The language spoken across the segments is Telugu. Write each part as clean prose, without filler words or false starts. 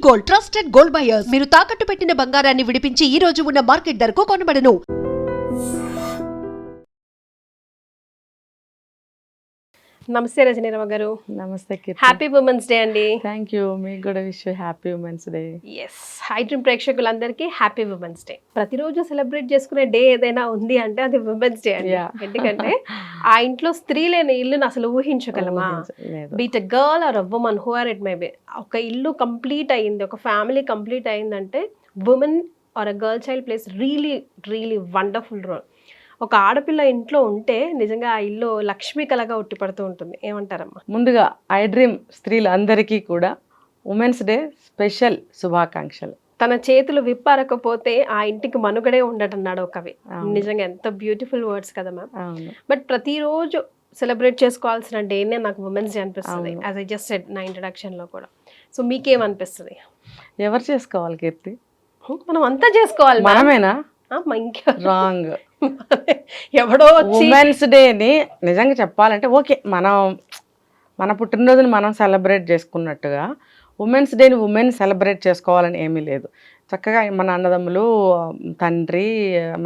Gold, trusted gold buyers. మీరు తాకట్టు పెట్టిన బంగారాన్ని విడిపించి ఈ రోజు ఉన్న మార్కెట్ ధరకు కొనబడను. నమస్తే రజనీరమ గారు. నమస్తే కీర్తి. హ్యాపీ ఉమెన్స్ డే అండి. Thank you. మీకు కూడా wish happy women's day. Yes, hi dream ప్రేక్షకులందరికీ హ్యాపీ ఉమెన్స్ డే. ప్రతిరోజు సెలబ్రేట్ చేసుకునే డే ఏదైనా ఉంది అంటే అది ఉమెన్స్ డే అండి. ఎందుకంటే ఆ ఇంట్లో స్త్రీ లేని ఇల్లుని అసలు ఊహించగలమా? Be it a girl or a woman who or it may be, ఒక ఇల్లు కంప్లీట్ అయ్యింది, ఒక ఫ్యామిలీ కంప్లీట్ అయ్యిందంటే women or a girl child plays really really wonderful role. ఒక ఆడపిల్ల ఇంట్లో ఉంటే నిజంగా ఆ ఇల్లు లక్ష్మీ కళగా ఉట్టిపడుతూ ఉంటుంది. ఏమంటారమ్మా? ముందుగా ఐ డ్రీమ్ స్త్రీలందరికీ కూడా ఉమెన్స్ డే స్పెషల్ శుభాకాంక్షలు. తన చేతులు విప్పారకపోతే ఆ ఇంటికి మనుగడే ఉండటన్నాడు ఒక కవి. నిజంగా ఎంత బ్యూటిఫుల్ వర్డ్స్ కదా మ్యామ్. బట్ ప్రతిరోజు సెలబ్రేట్ చేసుకోవాల్సిన డేనే నాకు ఉమెన్స్ డే అనిపిస్తుంది, యాజ్ ఐ జస్ట్ సెడ్ నా ఇంట్రడక్షన్ లో కూడా. సో మీకేమనిపిస్తుంది? ఎవరు చేసుకోవాలి కీర్తి? మనం అంతా చేసుకోవాలి. మనమేనా? రాంగ్. ఎవడో ఉమెన్స్ డేని నిజంగా చెప్పాలంటే ఓకే, మన పుట్టినరోజుని మనం సెలబ్రేట్ చేసుకున్నట్టుగా ఉమెన్స్ డేని ఉమెన్ సెలబ్రేట్ చేసుకోవాలని ఏమీ లేదు. చక్కగా మన అన్నదమ్ములు, తండ్రి,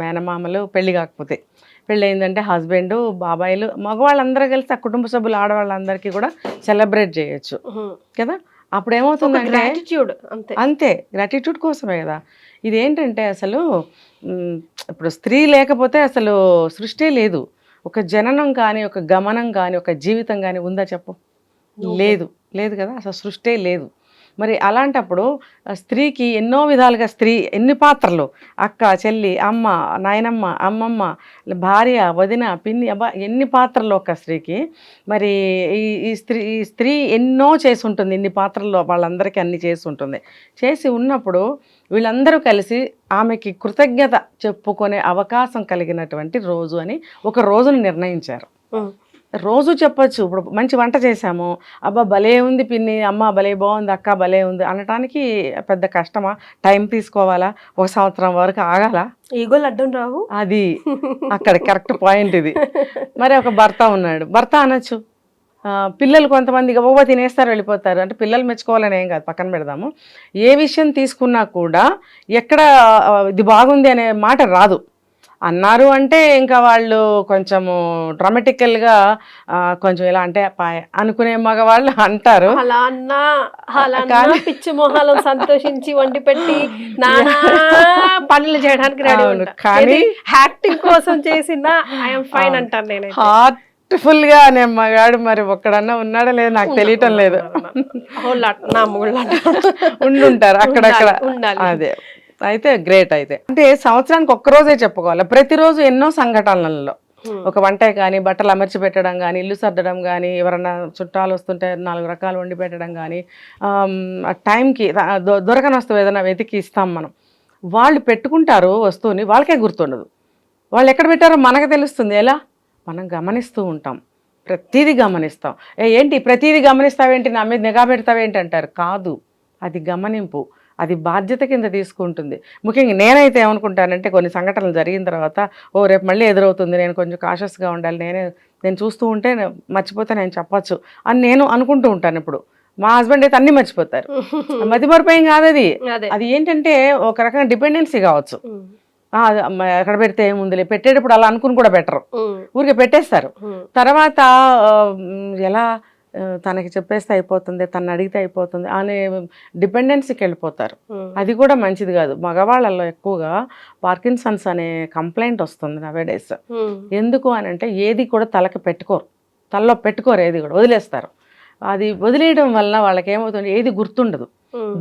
మేనమామలు పెళ్ళి కాకపోతే, పెళ్ళి అయిందంటే హస్బెండ్, బాబాయిలు, మగవాళ్ళందరూ కలిసి ఆ కుటుంబ సభ్యులు ఆడవాళ్ళందరికీ కూడా సెలబ్రేట్ చేయొచ్చు కదా. అప్పుడు ఏమవుతుందంటే అంతే గ్రాటిట్యూడ్ కోసమే కదా. ఇదేంటంటే అసలు ఇప్పుడు స్త్రీ లేకపోతే అసలు సృష్టి లేదు. ఒక జననం కానీ, ఒక గమనం కానీ, ఒక జీవితం కానీ ఉందా చెప్పు? లేదు కదా, అసలు సృష్టి లేదు. మరి అలాంటప్పుడు స్త్రీకి ఎన్నో విధాలుగా ఎన్ని పాత్రలు, అక్క, చెల్లి, అమ్మ, నాయనమ్మ, అమ్మమ్మ, భార్య, వదిన, పిన్ని, అబ్బా ఎన్ని పాత్రలు ఒక స్త్రీకి. మరి ఈ స్త్రీ ఎన్నో చేసి ఉంటుంది, ఇన్ని పాత్రల్లో వాళ్ళందరికీ అన్ని చేసి ఉంటుంది. చేసి ఉన్నప్పుడు వీళ్ళందరూ కలిసి ఆమెకి కృతజ్ఞత చెప్పుకునే అవకాశం కలిగినటువంటి రోజు అని ఒక రోజును నిర్ణయించారు. రోజు చెప్పచ్చు. ఇప్పుడు మంచి వంట చేశాము, అబ్బా భలే ఉంది పిన్ని, అమ్మ భలే బాగుంది, అక్క భలే ఉంది అనటానికి పెద్ద కష్టమా? టైం తీసుకోవాలా? ఒక సంవత్సరం వరకు ఆగాల? ఈగోలు అడ్డం రావు. అది అక్కడ కరెక్ట్ పాయింట్ ఇది. మరి ఒక భర్త ఉన్నాడు, భర్త అనొచ్చు. పిల్లలు కొంతమంది గబగబా తినేస్తారు, వెళ్ళిపోతారు. అంటే పిల్లలు మెచ్చుకోవాలని ఏం కాదు, పక్కన పెడదాము. ఏ విషయం తీసుకున్నా కూడా ఎక్కడ ఇది బాగుంది అనే మాట రాదు. అన్నారు అంటే ఇంకా వాళ్ళు కొంచెము డ్రామాటికల్గా కొంచెం ఇలా అంటే అనుకునే మగవాళ్ళు అంటారు. అలా అన్నా పిచ్చి మొహాలను సంతోషించి వండి పెట్టి నానా పనులు చేయడానికి రెడీ ఉంటారు. కానీ యాక్టింగ్ కోసం చేసిన ఐఎమ్ ఫైన్ అంటాను నేను. హార్ట్ఫుల్ గా అనే మగాడు మరి ఒక్కడన్నా ఉన్నాడా లేదు నాకు తెలియటం లేదు. ఉండుంటారు అక్కడక్కడ. అదే అయితే గ్రేట్. అయితే అంటే సంవత్సరానికి ఒక్కరోజే చెప్పుకోవాలి, ప్రతిరోజు ఎన్నో సంఘటనలలో ఒక వంటే కానీ, బట్టలు అమర్చి పెట్టడం కానీ, ఇల్లు సర్దడం కానీ, ఎవరన్నా చుట్టాలు వస్తుంటే 4 రకాలు వండి పెట్టడం కానీ, టైంకి దొరకని వస్తువు ఏదైనా వెతికి ఇస్తాం మనం. వాళ్ళు పెట్టుకుంటారు వస్తువుని, వాళ్ళకే గుర్తుండదు. వాళ్ళు ఎక్కడ పెట్టారో మనకు తెలుస్తుంది. ఎలా? మనం గమనిస్తూ ఉంటాం, ప్రతిదీ గమనిస్తాం. ఏంటి ప్రతిదీ గమనిస్తావేంటి, నా మీద నిఘా పెడతావేంటి అంటారు. కాదు, అది గమనింపు, అది బాధ్యత కింద తీసుకుంటుంది. ముఖ్యంగా నేనైతే ఏమనుకుంటానంటే కొన్ని సంఘటనలు జరిగిన తర్వాత రేపు మళ్ళీ ఎదురవుతుంది, నేను కొంచెం కాషస్గా ఉండాలి, నేను చూస్తూ ఉంటే మర్చిపోతే నేను చెప్పచ్చు అని నేను అనుకుంటూ ఉంటాను. ఇప్పుడు మా హస్బెండ్ అయితే అన్నీ మర్చిపోతారు. మతిమరుపేం కాదు అది. అది ఏంటంటే ఒక రకంగా డిపెండెన్సీ కావచ్చు. ఎక్కడ పెడితే ఏముందిలే, పెట్టేటప్పుడు అలా అనుకుని కూడా పెట్టరు, ఊరికే పెట్టేస్తారు. తర్వాత ఎలా తనకి చెప్పేస్తే అయిపోతుంది, తను అడిగితే అయిపోతుంది అనే డిపెండెన్సీకి వెళ్ళిపోతారు. అది కూడా మంచిది కాదు. మగవాళ్ళల్లో ఎక్కువగా పార్కిన్సన్స్ అనే కంప్లైంట్ వస్తుంది నవేడేస్. ఎందుకు అని అంటే ఏది కూడా తలలో పెట్టుకోరు, ఏది కూడా వదిలేస్తారు. అది వదిలేయడం వల్ల వాళ్ళకి ఏమవుతుంది, ఏది గుర్తుండదు.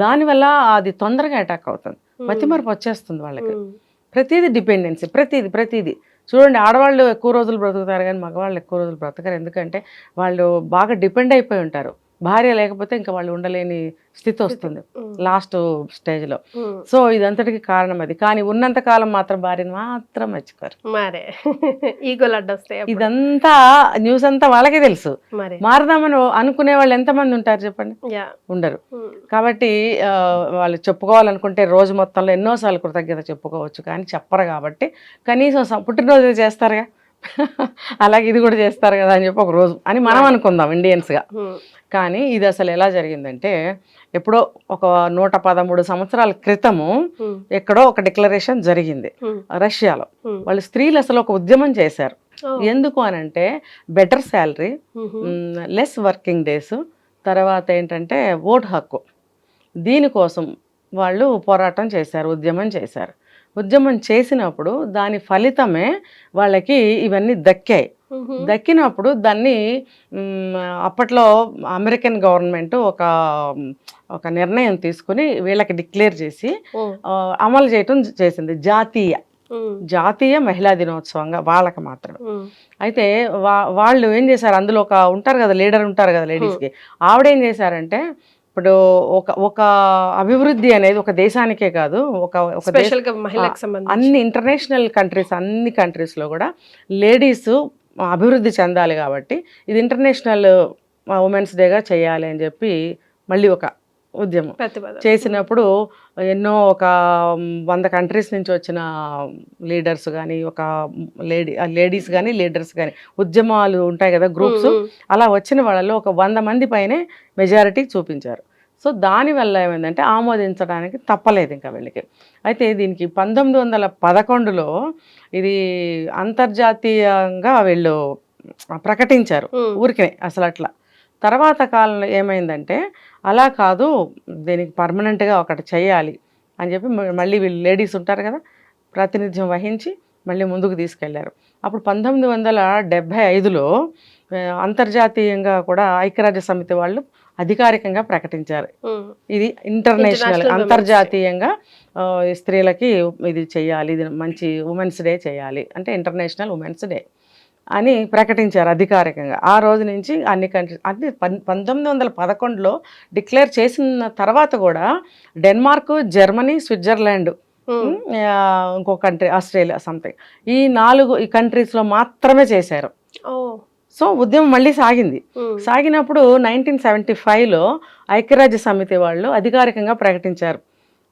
దానివల్ల అది తొందరగా అటాక్ అవుతుంది, మతిమరుపు వచ్చేస్తుంది వాళ్ళకి. ప్రతిదీ డిపెండెన్సీ, ప్రతిదీ చూడండి. ఆడవాళ్ళు ఎక్కువ రోజులు బ్రతుకుతారు కానీ మగవాళ్ళు ఎక్కువ రోజులు బ్రతకరు. ఎందుకంటే వాళ్ళు బాగా డిపెండ్ అయిపోయి ఉంటారు. భార్య లేకపోతే ఇంకా వాళ్ళు ఉండలేని స్థితి వస్తుంది లాస్ట్ స్టేజ్లో. సో ఇదంతటికి కారణం అది. కానీ ఉన్నంత కాలం మాత్రం భార్యను మాత్రం మర్చిపోరు. ఇదంతా న్యూస్ అంతా వాళ్ళకే తెలుసు. మారదామని అనుకునే వాళ్ళు ఎంతమంది ఉంటారు చెప్పండి? ఉండరు. కాబట్టి వాళ్ళు చెప్పుకోవాలనుకుంటే రోజు మొత్తంలో ఎన్నోసార్లు కృతజ్ఞత చెప్పుకోవచ్చు, కానీ చెప్పరు. కాబట్టి కనీసం పుట్టినరోజు చేస్తారుగా, అలాగే ఇది కూడా చేస్తారు కదా అని చెప్పి ఒక రోజు అని మనం అనుకుందాం ఇండియన్స్గా. కానీ ఇది అసలు ఎలా జరిగిందంటే ఎప్పుడో ఒక 113 సంవత్సరాల క్రితము ఎక్కడో ఒక డిక్లరేషన్ జరిగింది రష్యాలో. వాళ్ళు స్త్రీలు అసలు ఒక ఉద్యమం చేశారు. ఎందుకు అనంటే better salary, less working days, తర్వాత ఏంటంటే ఓటు హక్కు, దీనికోసం వాళ్ళు పోరాటం చేశారు, ఉద్యమం చేశారు. ఉద్యమం చేసినప్పుడు దాని ఫలితమే వాళ్ళకి ఇవన్నీ దక్కాయి. దక్కినప్పుడు దాన్ని అప్పట్లో అమెరికన్ గవర్నమెంట్ ఒక నిర్ణయం తీసుకుని వీళ్ళకి డిక్లేర్ చేసి అమలు చేయటం చేసింది జాతీయ మహిళా దినోత్సవంగా వాళ్ళకి మాత్రం. అయితే వాళ్ళు ఏం చేశారు, అందులో ఉంటారు కదా లీడర్ ఉంటారు కదా లేడీస్కి, ఆవిడేం చేశారంటే ఇప్పుడు ఒక అభివృద్ధి అనేది ఒక దేశానికే కాదు, అన్ని ఇంటర్నేషనల్ కంట్రీస్, అన్ని కంట్రీస్లో కూడా లేడీస్ అభివృద్ధి చెందాలి కాబట్టి ఇది ఇంటర్నేషనల్ ఉమెన్స్ డేగా చేయాలి అని చెప్పి మళ్ళీ ఒక ఉద్యమం చేసినప్పుడు ఎన్నో ఒక 100 కంట్రీస్ నుంచి వచ్చిన లీడర్స్ కానీ, ఒక లేడీస్ కానీ లీడర్స్ కానీ, ఉద్యమాలు ఉంటాయి కదా గ్రూప్స్, అలా వచ్చిన వాళ్ళలో ఒక 100 మంది పైనే మెజారిటీ చూపించారు. సో దానివల్ల ఏమైందంటే ఆమోదించడానికి తప్పలేదు ఇంకా వీళ్ళకి. అయితే దీనికి 1911లో ఇది అంతర్జాతీయంగా వీళ్ళు ప్రకటించారు ఊరికే అసలు అట్లా. తర్వాత కాలంలో ఏమైందంటే అలా కాదు, దీనికి పర్మనెంట్గా ఒకటి చేయాలి అని చెప్పి మళ్ళీ వీళ్ళు లేడీస్ ఉంటారు కదా ప్రాతినిధ్యం వహించి మళ్ళీ ముందుకు తీసుకెళ్లారు. అప్పుడు 1975లో అంతర్జాతీయంగా కూడా ఐక్యరాజ్య సమితి వాళ్ళు అధికారికంగా ప్రకటించారు, ఇది ఇంటర్నేషనల్ అంతర్జాతీయంగా స్త్రీలకి ఇది చేయాలి, ఇది మంచి ఉమెన్స్ డే చేయాలి అంటే ఇంటర్నేషనల్ ఉమెన్స్ డే అని ప్రకటించారు అధికారికంగా. ఆ రోజు నుంచి అన్ని కంట్రీస్ అంటే 1911లో డిక్లేర్ చేసిన తర్వాత కూడా డెన్మార్క్, జర్మనీ, స్విట్జర్లాండ్, ఇంకో కంట్రీ ఆస్ట్రేలియా సంథింగ్, ఈ 4 కంట్రీస్లో మాత్రమే చేశారు. సో ఉద్యమం మళ్ళీ సాగినప్పుడు 1975లో ఐక్యరాజ్య సమితి వాళ్ళు అధికారికంగా ప్రకటించారు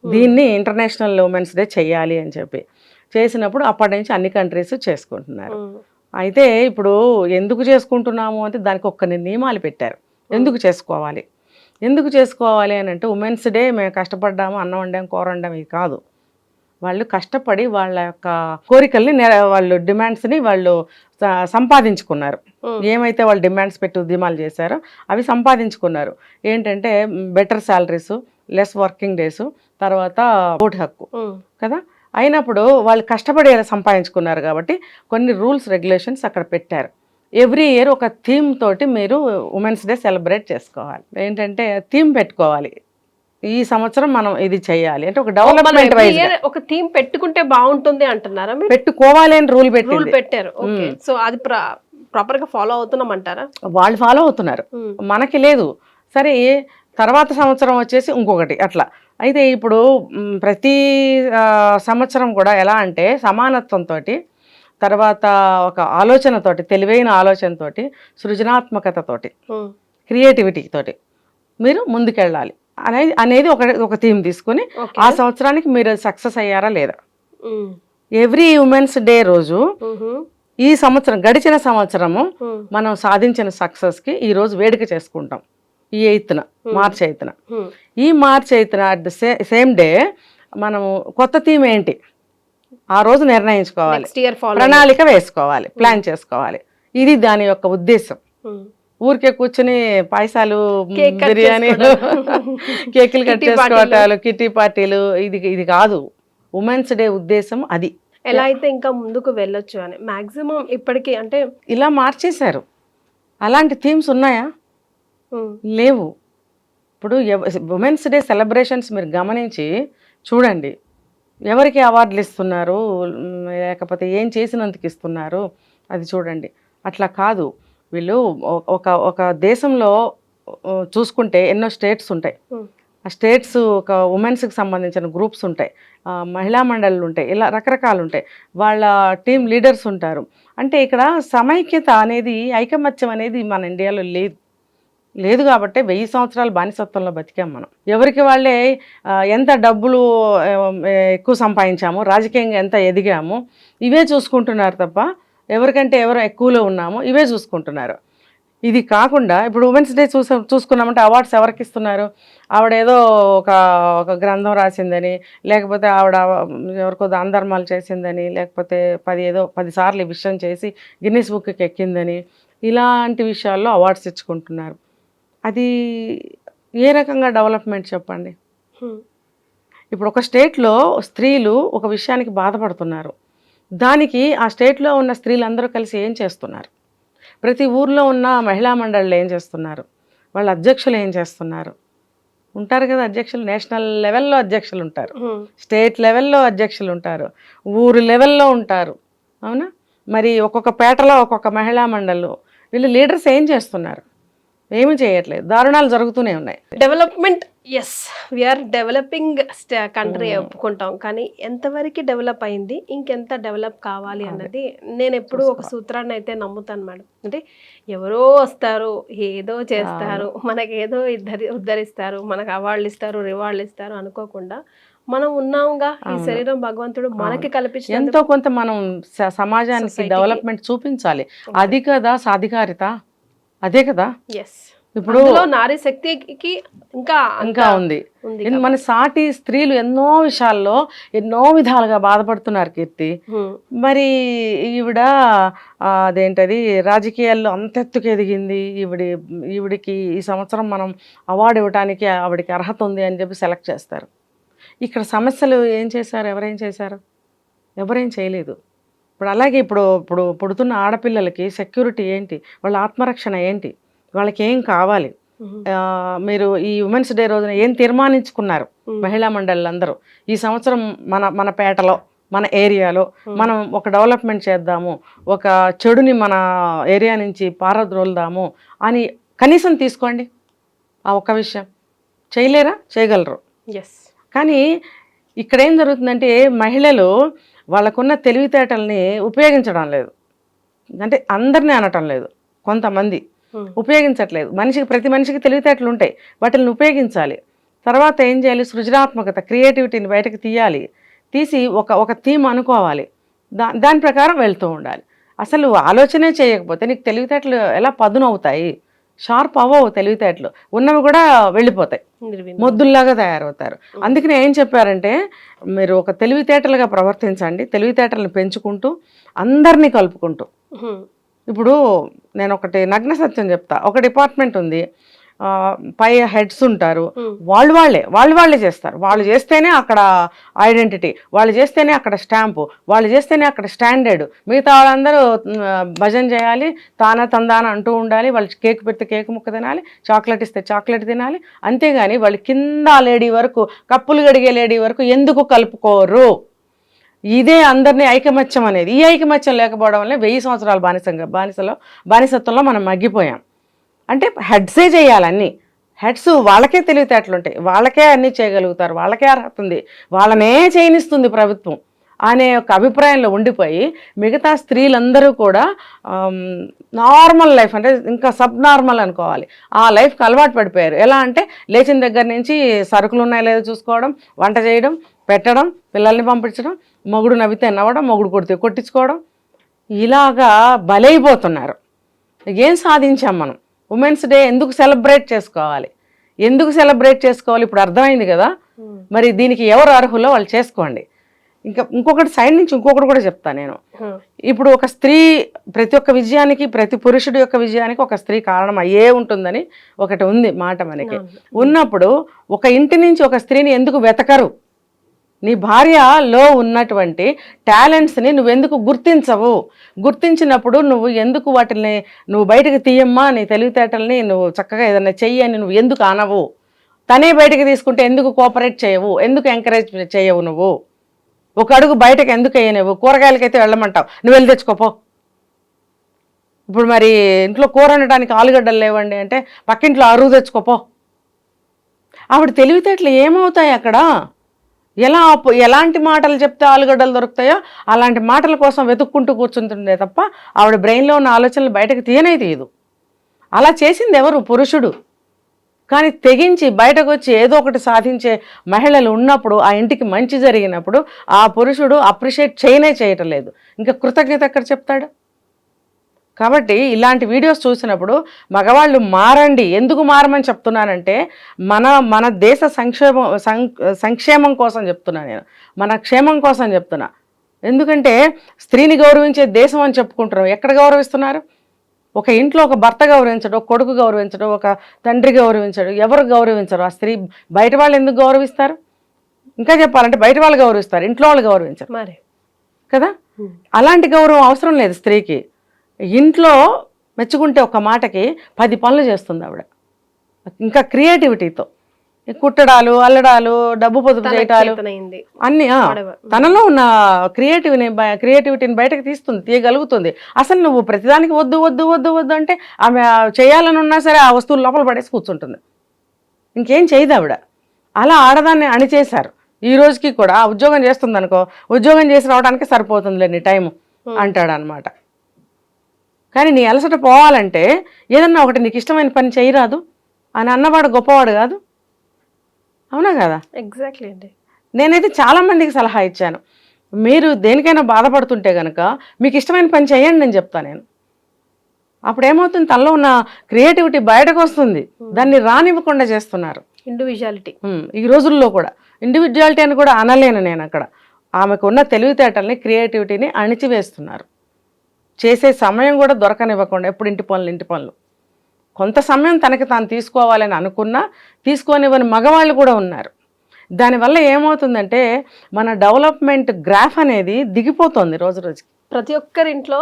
దీన్ని ఇంటర్నేషనల్ ఉమెన్స్ డే చెయ్యాలి అని చెప్పి. చేసినప్పుడు అప్పటి నుంచి అన్ని కంట్రీస్ చేసుకుంటున్నారు. అయితే ఇప్పుడు ఎందుకు చేసుకుంటున్నాము అంటే దానికి కొన్ని నియమాలు పెట్టారు. ఎందుకు చేసుకోవాలి అని అంటే ఉమెన్స్ డే మేము కష్టపడ్డాము, అన్నం వండాము, కూర వండాము, ఇది కాదు. వాళ్ళు కష్టపడి వాళ్ళ యొక్క కోరికల్ని వాళ్ళు డిమాండ్స్ని వాళ్ళు సంపాదించుకున్నారు. ఏమైతే వాళ్ళు డిమాండ్స్ పెట్టి ఉద్యమాలు చేశారో అవి సంపాదించుకున్నారు. ఏంటంటే better salaries, less working days, తర్వాత ఓటు హక్కు కదా. అయినప్పుడు వాళ్ళు కష్టపడి సంపాదించుకున్నారు కాబట్టి కొన్ని రూల్స్ రెగ్యులేషన్స్ అక్కడ పెట్టారు. ఎవ్రీ ఇయర్ ఒక థీమ్ తోటి మీరు ఉమెన్స్ డే సెలబ్రేట్ చేసుకోవాలి. ఏంటంటే థీమ్ పెట్టుకోవాలి, ఈ సంవత్సరం మనం ఇది చేయాలి అంటే ఒక డెవలప్మెంట్ వైజ్ ఒక థీమ్ పెట్టుకుంటే బాగుంటుంది అంటున్నారా? పెట్టుకోవాలి అని రూల్ పెట్టారు. సో అది ప్రాపర్ గా ఫాలో అవుతున్నాం అంటారా? వాళ్ళు ఫాలో అవుతున్నారు, మనకి లేదు. సరే తర్వాత సంవత్సరం వచ్చేసి ఇంకొకటి అట్లా. అయితే ఇప్పుడు ప్రతి సంవత్సరం కూడా ఎలా అంటే సమానత్వంతో, తర్వాత ఒక ఆలోచనతోటి, తెలివైన ఆలోచనతోటి, సృజనాత్మకతతోటి, క్రియేటివిటీతోటి మీరు ముందుకెళ్ళాలి అనేది ఒక థీమ్ తీసుకుని ఆ సంవత్సరానికి మీరు సక్సెస్ అయ్యారా లేదా. ఎవ్రీ ఉమెన్స్ డే రోజు ఈ సంవత్సరం గడిచిన సంవత్సరము మనం సాధించిన సక్సెస్కి ఈ రోజు వేడుక చేసుకుంటాం. ఈ 8న మార్చ్ 8న, ఈ మార్చ్ 8న అట్ ద సేమ్ డే మనము కొత్త థీమ్ ఏంటి ఆ రోజు నిర్ణయించుకోవాలి, ప్రణాళిక వేసుకోవాలి, ప్లాన్ చేసుకోవాలి. ఇది దాని యొక్క ఉద్దేశం. ఊరికే కూర్చుని పాయసాలు, బిర్యానీలు, కేకులు కట్ చేసుకోవటాలు, కిట్టి పార్టీలు, ఇది కాదు. ఉమెన్స్ డే ఉద్దేశం అది. ఎలా అయితే ఇంకా ముందుకు వెళ్ళొచ్చు అని మాక్సిమం ఇప్పటికీ అంటే ఇలా మార్చేశారు. అలాంటి థీమ్స్ ఉన్నాయా? లేవు. ఇప్పుడు ఉమెన్స్ డే సెలబ్రేషన్స్ మీరు గమనించి చూడండి, ఎవరికి అవార్డులు ఇస్తున్నారు, లేకపోతే ఏం చేసినందుకు ఇస్తున్నారు, అది చూడండి. అట్లా కాదు. వీళ్ళు ఒక దేశంలో చూసుకుంటే ఎన్నో స్టేట్స్ ఉంటాయి. ఆ స్టేట్స్ ఒక ఉమెన్స్కి సంబంధించిన గ్రూప్స్ ఉంటాయి, మహిళా మండళ్ళు ఉంటాయి, ఇలా రకరకాలు ఉంటాయి. వాళ్ళ టీం లీడర్స్ ఉంటారు. అంటే ఇక్కడ సమైక్యత అనేది, ఐకమత్యం అనేది మన ఇండియాలో లేదు కాబట్టి 1000 సంవత్సరాలు బానిసత్వంలో బతికాం మనం. ఎవరికి వాళ్ళే ఎంత డబ్బులు ఎక్కువ సంపాదించాము, రాజకీయంగా ఎంత ఎదిగాము, ఇవే చూసుకుంటున్నారు తప్ప ఎవరికంటే ఎవరు ఎక్కువలో ఉన్నామో ఇవే చూసుకుంటున్నారు. ఇది కాకుండా ఇప్పుడు ఉమెన్స్ డే చూసుకున్నామంటే అవార్డ్స్ ఎవరికి ఇస్తున్నారు? ఆవిడ ఏదో ఒక ఒక గ్రంథం రాసిందని, లేకపోతే ఆవిడ ఎవరికో దాన ధర్మాలు చేసిందని, లేకపోతే 10 సార్లు ఈ విషయం చేసి గిన్నిస్ బుక్కి ఎక్కిందని, ఇలాంటి విషయాల్లో అవార్డ్స్ ఇచ్చుకుంటున్నారు. అది ఏ రకంగా డెవలప్మెంట్ చెప్పండి? ఇప్పుడు ఒక స్టేట్లో స్త్రీలు ఒక విషయానికి బాధపడుతున్నారు, దానికి ఆ స్టేట్లో ఉన్న స్త్రీలందరూ కలిసి ఏం చేస్తున్నారు? ప్రతి ఊర్లో ఉన్న మహిళా మండళ్ళు ఏం చేస్తున్నారు? వాళ్ళ అధ్యక్షులు ఏం చేస్తున్నారు? ఉంటారు కదా అధ్యక్షులు, నేషనల్ లెవెల్లో అధ్యక్షులు ఉంటారు, స్టేట్ లెవెల్లో అధ్యక్షులు ఉంటారు, ఊరు లెవెల్లో ఉంటారు, అవునా? మరి ఒక్కొక్క పేటలో ఒక్కొక్క మహిళా మండళ్ళు, వీళ్ళు లీడర్స్ ఏం చేస్తున్నారు? ఏమీ చేయట్లేదు, దారుణాలు జరుగుతూనే ఉన్నాయి. Development, yes we are developing country ఒప్పుకుంటాం, కానీ ఎంతవరకు డెవలప్ అయింది, ఇంకెంత డెవలప్ కావాలి అన్నది నేను ఎప్పుడు ఒక సూత్రాన్ని అయితే నమ్ముతాను మేడం. అంటే ఎవరో వస్తారు, ఏదో చేస్తారు, మనకి ఏదో ఉద్ధరిస్తారు, మనకు అవార్డులు ఇస్తారు, రివార్డులు ఇస్తారు అనుకోకుండా మనం ఉన్నాముగా, ఈ శరీరం భగవంతుడు మనకి కల్పించిన ఎంతో కొంత మనం సమాజానికి డెవలప్మెంట్ చూపించాలి. అది కదా సాధికారిత, అదే కదా. ఎస్, ఇప్పుడు నారీ శక్తికి ఇంకా ఉంది. మన సాటి స్త్రీలు ఎన్నో విషయాల్లో ఎన్నో విధాలుగా బాధపడుతున్నారు కీర్తి. మరి ఈవిడ అదేంటది రాజకీయాల్లో అంతెత్తుకు ఎదిగింది, ఈవిడికి ఈ సంవత్సరం మనం అవార్డు ఇవ్వడానికి ఆవిడకి అర్హత ఉంది అని చెప్పి సెలెక్ట్ చేస్తారు. ఇక్కడ సమస్యలు ఏం చేశారు? ఎవరేం చేశారు? ఎవరేం చేయలేదు. ఇప్పుడు అలాగే ఇప్పుడు పుడుతున్న ఆడపిల్లలకి సెక్యూరిటీ ఏంటి? వాళ్ళ ఆత్మరక్షణ ఏంటి? వాళ్ళకి ఏం కావాలి? మీరు ఈ ఉమెన్స్ డే రోజున ఏం తీర్మానించుకున్నారు మహిళా మండళ్ళందరూ? ఈ సంవత్సరం మన పేటలో, మన ఏరియాలో మనం ఒక డెవలప్మెంట్ చేద్దాము, ఒక చెడుని మన ఏరియా నుంచి పారద్రోలుదాము అని కనీసం తీసుకోండి. ఆ ఒక్క విషయం చేయలేరా? చేయగలరు. కానీ ఇక్కడ ఏం జరుగుతుందంటే మహిళలు వాళ్ళకున్న తెలివితేటల్ని ఉపయోగించడం లేదు. అంటే అందరినీ అనటం లేదు, కొంతమంది ఉపయోగించట్లేదు. ప్రతి మనిషికి తెలివితేటలు ఉంటాయి, వాటిని ఉపయోగించాలి. తర్వాత ఏం చేయాలి? సృజనాత్మకత, క్రియేటివిటీని బయటకు తీసి ఒక థీమ్ అనుకోవాలి, దాని ప్రకారం వెళ్తూ ఉండాలి. అసలు ఆలోచనే చేయకపోతే నీకు తెలివితేటలు ఎలా పదునవుతాయి? షార్ప్ అవ్వవు తెలివితేటలు, ఉన్నవి కూడా వెళ్ళిపోతాయి, మొద్దుల్లాగా తయారవుతారు. అందుకనే ఏం చెప్పారంటే మీరు ఒక తెలివితేటలుగా ప్రవర్తించండి, తెలివితేటలను పెంచుకుంటూ అందరినీ కలుపుకుంటూ. ఇప్పుడు నేను ఒకటి నగ్న సత్యం చెప్తా. ఒక డిపార్ట్మెంట్ ఉంది, పై హెడ్స్ ఉంటారు, వాళ్ళే చేస్తారు. వాళ్ళు చేస్తేనే అక్కడ ఐడెంటిటీ, వాళ్ళు చేస్తేనే అక్కడ స్టాంపు, వాళ్ళు చేస్తేనే అక్కడ స్టాండర్డ్. మిగతా వాళ్ళందరూ భజన చేయాలి, తందాన అంటూ ఉండాలి. వాళ్ళు కేక్ పెడితే కేక్ ముక్క తినాలి, చాక్లెట్ ఇస్తే చాక్లెట్ తినాలి. అంతేగాని వాళ్ళు కింద లేడీ వరకు, కప్పులు గడిగే లేడీ వరకు ఎందుకు కలుపుకోరు? ఇదే అందరినీ ఐకమత్యం అనేది. ఈ ఐకమత్యం లేకపోవడం వల్ల 1000 సంవత్సరాల బానిసత్వంలో మనం మగ్గిపోయాం. అంటే హెడ్సే చేయాలన్నీ. హెడ్స్ వాళ్ళకే తెలివితేటలు ఉంటాయి, వాళ్ళకే అన్నీ చేయగలుగుతారు, వాళ్ళకే అర్హత ఉంది, వాళ్ళనే చేయనిస్తుంది ప్రభుత్వం అనే ఒక అభిప్రాయంలో ఉండిపోయి మిగతా స్త్రీలందరూ కూడా నార్మల్ లైఫ్, అంటే ఇంకా సబ్ నార్మల్ అనుకోవాలి, ఆ లైఫ్కి అలవాటు పడిపోయారు. ఎలా అంటే లేచిన దగ్గర నుంచి సరుకులు ఉన్నాయో లేదో చూసుకోవడం, వంట చేయడం, పెట్టడం, పిల్లల్ని పంపించడం, మొగుడు నవ్వితే నవ్వడం, మొగుడు కొడితే కొట్టించుకోవడం, ఇలాగా బలైపోతున్నారు. ఏం సాధించాం మనం? ఉమెన్స్ డే ఎందుకు సెలబ్రేట్ చేసుకోవాలి? ఇప్పుడు అర్థమైంది కదా. మరి దీనికి ఎవరు అర్హులో వాళ్ళు చేసుకోండి. ఇంకొకటి సైడ్ నుంచి ఇంకొకటి కూడా చెప్తాను నేను. ఇప్పుడు ఒక స్త్రీ ప్రతి ఒక్క విజయానికి, ప్రతి పురుషుడి యొక్క విజయానికి ఒక స్త్రీ కారణం అయ్యే ఉంటుందని ఒకటి ఉంది మాట మనకి. ఉన్నప్పుడు ఒక ఇంటి నుంచి ఒక స్త్రీని ఎందుకు వెతకరు? నీ భార్యలో ఉన్నటువంటి టాలెంట్స్ని నువ్వెందుకు గుర్తించవు? గుర్తించినప్పుడు నువ్వు ఎందుకు వాటిని నువ్వు బయటకు తీయమ్మా, నీ తెలివితేటల్ని నువ్వు చక్కగా ఏదైనా చెయ్యి అని నువ్వు ఎందుకు అనవు? తనే బయటకు తీసుకుంటే ఎందుకు కోఆపరేట్ చేయవు? ఎందుకు ఎంకరేజ్ చేయవు? నువ్వు ఒక అడుగు బయటకు ఎందుకు వేయనివ్వు? కూరగాయలకైతే వెళ్ళమంటావు, నువ్వు వెళ్ళి తెచ్చుకోపో. ఇప్పుడు మరి ఇంట్లో కూర వండడానికి ఆలుగడ్డలు లేవండి అంటే పక్కింట్లో అరువు తెచ్చుకోపో. ఆవిడ తెలివితేటలు ఏమవుతాయి అక్కడ? ఎలాంటి మాటలు చెప్తే ఆలుగడ్డలు దొరుకుతాయో అలాంటి మాటల కోసం వెతుక్కుంటూ కూర్చుంటుండే తప్ప ఆవిడ బ్రెయిన్లో ఉన్న ఆలోచనలు బయటకు తీయదు. అలా చేసింది ఎవరు? పురుషుడు. కానీ తెగించి బయటకు వచ్చి ఏదో ఒకటి సాధించే మహిళలు ఉన్నప్పుడు, ఆ ఇంటికి మంచి జరిగినప్పుడు ఆ పురుషుడు అప్రిషియేట్ చేయటం లేదు. ఇంకా కృతజ్ఞత ఎక్కడ చెప్తాడు? కాబట్టి ఇలాంటి వీడియోస్ చూసినప్పుడు మగవాళ్ళు మారండి. ఎందుకు మారమని చెప్తున్నానంటే మన దేశ సంక్షేమం కోసం చెప్తున్నా నేను, మన క్షేమం కోసం చెప్తున్నా. ఎందుకంటే స్త్రీని గౌరవించే దేశం అని చెప్పుకుంటున్నాం, ఎక్కడ గౌరవిస్తున్నారు? ఒక ఇంట్లో ఒక భర్త గౌరవించడు, ఒక కొడుకు గౌరవించడు, ఒక తండ్రి గౌరవించడు, ఎవరు గౌరవించరు. ఆ స్త్రీ బయట వాళ్ళు ఎందుకు గౌరవిస్తారు? ఇంకా చెప్పాలంటే బయట వాళ్ళు గౌరవిస్తారు, ఇంట్లో వాళ్ళు గౌరవించరు మరి కదా. అలాంటి గౌరవం అవసరం లేదు స్త్రీకి. ఇంట్లో మెచ్చుకుంటే ఒక మాటకి 10 పనులు చేస్తుంది ఆవిడ, ఇంకా క్రియేటివిటీతో. కుట్టడాలు, అల్లడాలు, డబ్బు పొదుపు చేయటాలు అన్ని తనలో ఉన్న క్రియేటివిటీని బయటకు తీయగలుగుతుంది. అసలు నువ్వు ప్రతిదానికి వద్దు వద్దు వద్దు వద్దు అంటే ఆమె చేయాలని ఉన్నా సరే ఆ వస్తువులు లోపల పడేసి కూర్చుంటుంది, ఇంకేం చేయదు ఆవిడ. అలా ఆడదాన్ని అణిచేశారు. ఈ రోజుకి కూడా ఉద్యోగం చేస్తుంది అనుకో, ఉద్యోగం చేసి రావడానికి సరిపోతుందిలే నీ టైం అంటాడు అనమాట. కానీ నీ అలసట పోవాలంటే ఏదన్నా ఒకటి నీకు ఇష్టమైన పని చేయరాదు అని అన్నవాడు గొప్పవాడు కాదు, అవునా కదా? ఎగ్జాక్ట్లీ అండి. నేనైతే చాలామందికి సలహా ఇచ్చాను, మీరు దేనికైనా బాధపడుతుంటే కనుక మీకు ఇష్టమైన పని చేయండి అని చెప్తాను నేను. అప్పుడు ఏమవుతుంది, తనలో ఉన్న క్రియేటివిటీ బయటకు వస్తుంది. దాన్ని రానివ్వకుండా చేస్తున్నారు. ఇండివిజువాలిటీ ఈ రోజుల్లో కూడా ఇండివిజువాలిటీ అని కూడా అనలేను నేను. అక్కడ ఆమెకు ఉన్న తెలివితేటల్ని, క్రియేటివిటీని అణిచివేస్తున్నారు. చేసే సమయం కూడా దొరకనివ్వకుండా ఎప్పుడు ఇంటి పనులు. కొంత సమయం తనకి తాను తీసుకోవాలని అనుకున్నా తీసుకోనివ్వని మగవాళ్ళు కూడా ఉన్నారు. దానివల్ల ఏమవుతుందంటే మన డెవలప్మెంట్ గ్రాఫ్ అనేది దిగిపోతుంది రోజు రోజుకి. ప్రతి ఒక్కరింట్లో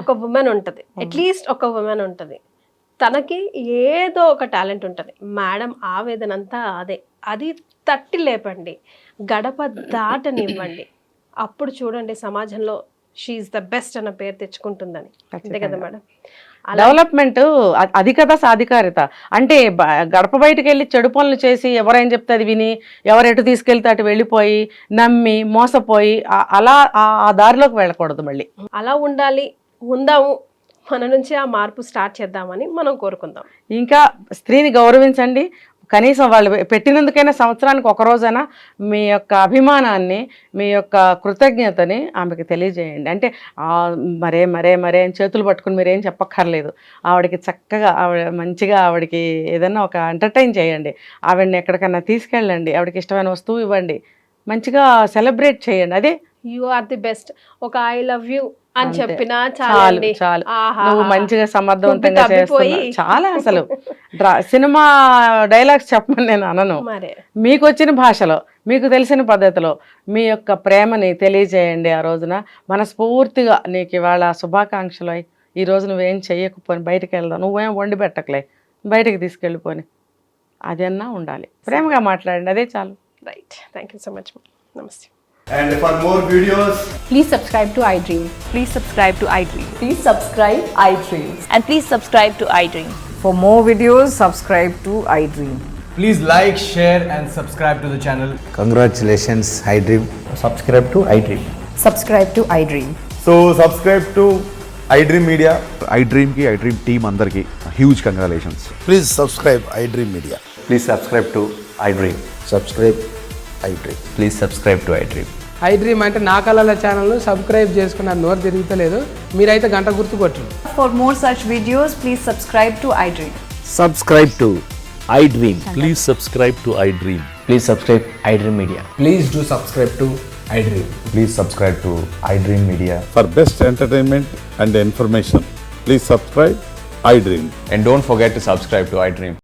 ఒక ఉమెన్ ఉంటుంది, అట్లీస్ట్ ఒక ఉమెన్ ఉంటుంది. తనకి ఏదో ఒక టాలెంట్ ఉంటుంది. మేడం ఆవేదనంతా అది తట్టి లేపండి, గడప దాటనివ్వండి. అప్పుడు చూడండి సమాజంలో షీఈస్ ద బెస్ట్ అన్న పేరు తెచ్చుకుంటుందని. అంతే కదా మేడం? డెవలప్మెంట్ అది కదా సాధికారిత అంటే. గడప బయటకు వెళ్ళి చెడు పనులు చేసి ఎవరైనా చెప్తే అది విని, ఎవరెటు తీసుకెళ్తే అటు వెళ్ళిపోయి నమ్మి మోసపోయి అలా ఆ దారిలోకి వెళ్ళకూడదు. మళ్ళీ అలా ఉందాము, మన నుంచి ఆ మార్పు స్టార్ట్ చేద్దామని మనం కోరుకుందాం. ఇంకా స్త్రీని గౌరవించండి. కనీసం వాళ్ళు పెట్టినందుకైనా సంవత్సరానికి ఒక రోజైనా మీ యొక్క అభిమానాన్ని, మీ యొక్క కృతజ్ఞతని ఆమెకి తెలియజేయండి. అంటే మరే అని చేతులు పట్టుకుని మీరేం చెప్పక్కర్లేదు. ఆవిడకి చక్కగా మంచిగా ఆవిడకి ఏదైనా ఒక ఎంటర్టైన్ చేయండి. ఆవిడని ఎక్కడికన్నా తీసుకెళ్ళండి, ఆవిడకి ఇష్టమైన వస్తువు ఇవ్వండి, మంచిగా సెలబ్రేట్ చేయండి. అదే యు ఆర్ ది బెస్ట్. ఒక ఐ లవ్ యూ అని చెప్పినా చాలు. నువ్వు మంచిగా సమర్థవంతంగా చేస్తున్నావు. చాలా అసలు సినిమా డైలాగ్స్ చెప్పమని నేను అనను. మీకు వచ్చిన భాషలో, మీకు తెలిసిన పద్ధతిలో మీ యొక్క ప్రేమని తెలియజేయండి. ఆ రోజున మనస్ఫూర్తిగా నీకు ఇవాళ శుభాకాంక్షలు, ఈ రోజు నువ్వేం చెయ్యకపోని బయటకు వెళ్దాం, నువ్వేం వండి పెట్టకలే, బయటకు తీసుకెళ్ళిపోని, అదన్నా ఉండాలి. ప్రేమగా మాట్లాడండి, అదే చాలు. Right, thank you so much. నమస్తే. And for more videos, please subscribe to iDream. Please subscribe to iDream. Please subscribe iDream. And please subscribe to iDream. For more videos, subscribe to iDream. please like, share and subscribe to the channel. Congratulations, iDream. Subscribe to iDream. Subscribe to iDream. So subscribe to iDream Media. iDream ki iDream team andarki huge congratulations. Please subscribe iDream Media. Please subscribe to iDream. Subscribe iDream. Please subscribe to iDream. iDream అంటే నా కళల ఛానల్ను సబ్స్క్రైబ్ చేసుకున్న నోరు తిరుగుతలేదు, మీరైతే గంట గుర్తు కొట్టండి. For more such videos, please subscribe to iDream. Subscribe to iDream. Please subscribe to iDream. Please subscribe iDream Media. Please do subscribe to iDream. Please subscribe to iDream Media. For best entertainment and information, please subscribe iDream. And don't forget to subscribe to iDream.